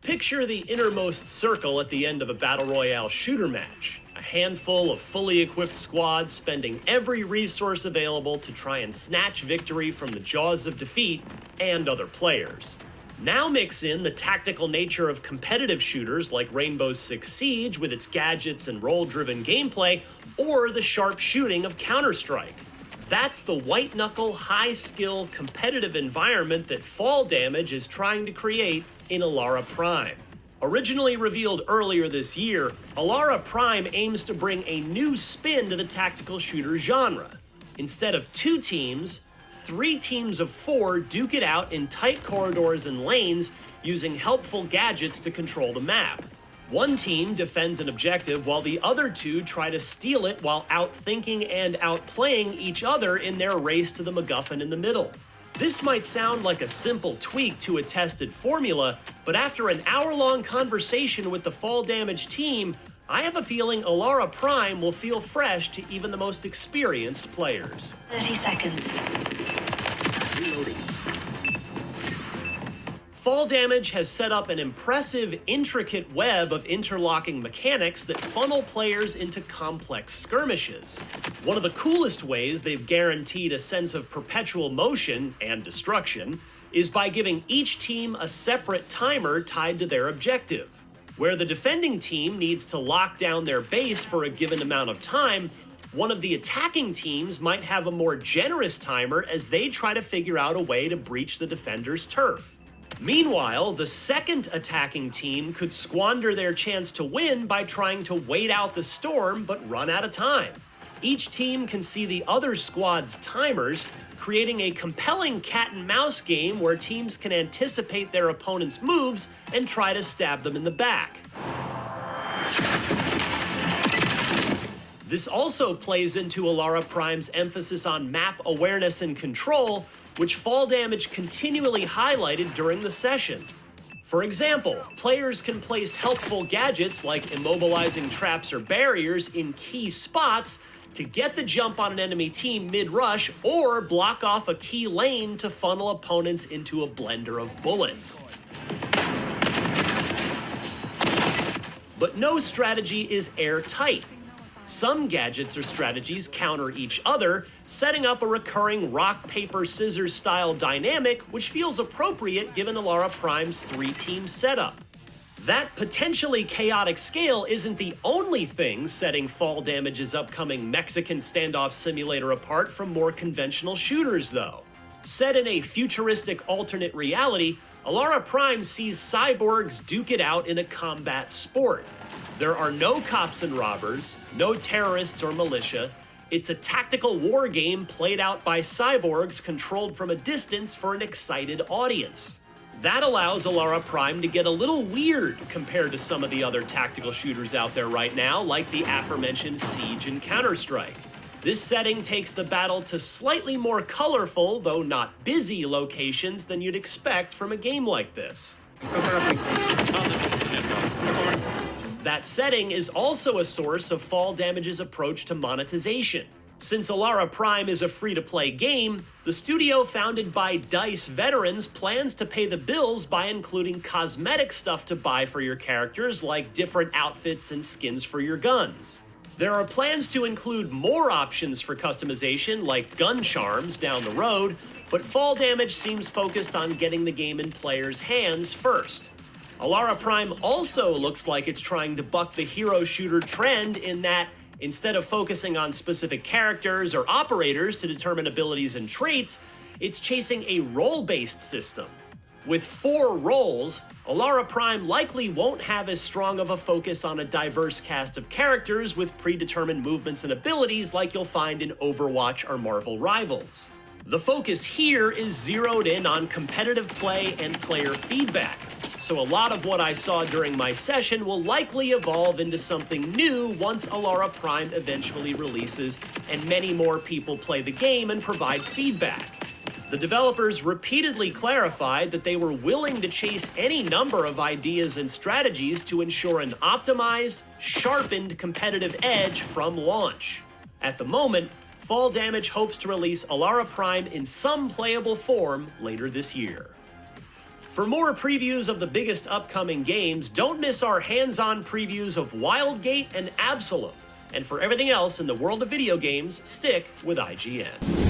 Picture the innermost circle at the end of a Battle Royale shooter match. A handful of fully equipped squads spending every resource available to try and snatch victory from the jaws of defeat and other players. Now mix in the tactical nature of competitive shooters like Rainbow Six Siege with its gadgets and role-driven gameplay, or the sharp shooting of Counter-Strike. That's the white-knuckle, high-skill, competitive environment that Fall Damage is trying to create in Alara Prime. Originally revealed earlier this year, Alara Prime aims to bring a new spin to the tactical shooter genre. Instead of 2 teams, 3 teams of 4 duke it out in tight corridors and lanes using helpful gadgets to control the map. One team defends an objective while the other 2 try to steal it while outthinking and outplaying each other in their race to the MacGuffin in the middle. This might sound like a simple tweak to a tested formula, but after an hour-long conversation with the Fall Damage team, I have a feeling Alara Prime will feel fresh to even the most experienced players. 30 seconds. Reloading. Fall Damage has set up an impressive, intricate web of interlocking mechanics that funnel players into complex skirmishes. One of the coolest ways they've guaranteed a sense of perpetual motion and destruction is by giving each team a separate timer tied to their objective. Where the defending team needs to lock down their base for a given amount of time, one of the attacking teams might have a more generous timer as they try to figure out a way to breach the defender's turf. Meanwhile, the second attacking team could squander their chance to win by trying to wait out the storm but run out of time. Each team can see the other squad's timers, creating a compelling cat-and-mouse game where teams can anticipate their opponent's moves and try to stab them in the back. This also plays into Alara Prime's emphasis on map awareness and control, which Fall Damage continually highlighted during the session. For example, players can place helpful gadgets like immobilizing traps or barriers in key spots to get the jump on an enemy team mid-rush, or block off a key lane to funnel opponents into a blender of bullets. But no strategy is airtight. Some gadgets or strategies counter each other, setting up a recurring rock, paper, scissors style dynamic which feels appropriate given Alara Prime's 3-team setup. That potentially chaotic scale isn't the only thing setting Fall Damage's upcoming Mexican standoff simulator apart from more conventional shooters, though. Set in a futuristic alternate reality, Alara Prime sees cyborgs duke it out in a combat sport. There are no cops and robbers, no terrorists or militia. It's a tactical war game played out by cyborgs controlled from a distance for an excited audience. That allows Alara Prime to get a little weird compared to some of the other tactical shooters out there right now, like the aforementioned Siege and Counter-Strike. This setting takes the battle to slightly more colorful, though not busy, locations than you'd expect from a game like this. That setting is also a source of Fall Damage's approach to monetization. Since Alara Prime is a free-to-play game, the studio founded by DICE veterans plans to pay the bills by including cosmetic stuff to buy for your characters, like different outfits and skins for your guns. There are plans to include more options for customization, like gun charms, down the road, but Fall Damage seems focused on getting the game in players' hands first. Alara Prime also looks like it's trying to buck the hero shooter trend in that, instead of focusing on specific characters or operators to determine abilities and traits, it's chasing a role-based system. With 4 roles, Alara Prime likely won't have as strong of a focus on a diverse cast of characters with predetermined movements and abilities like you'll find in Overwatch or Marvel Rivals. The focus here is zeroed in on competitive play and player feedback, so a lot of what I saw during my session will likely evolve into something new once Alara Prime eventually releases and many more people play the game and provide feedback. The developers repeatedly clarified that they were willing to chase any number of ideas and strategies to ensure an optimized, sharpened competitive edge from launch. At the moment, Fall Damage hopes to release Alara Prime in some playable form later this year. For more previews of the biggest upcoming games, don't miss our hands-on previews of Wildgate and Absalom. And for everything else in the world of video games, stick with IGN.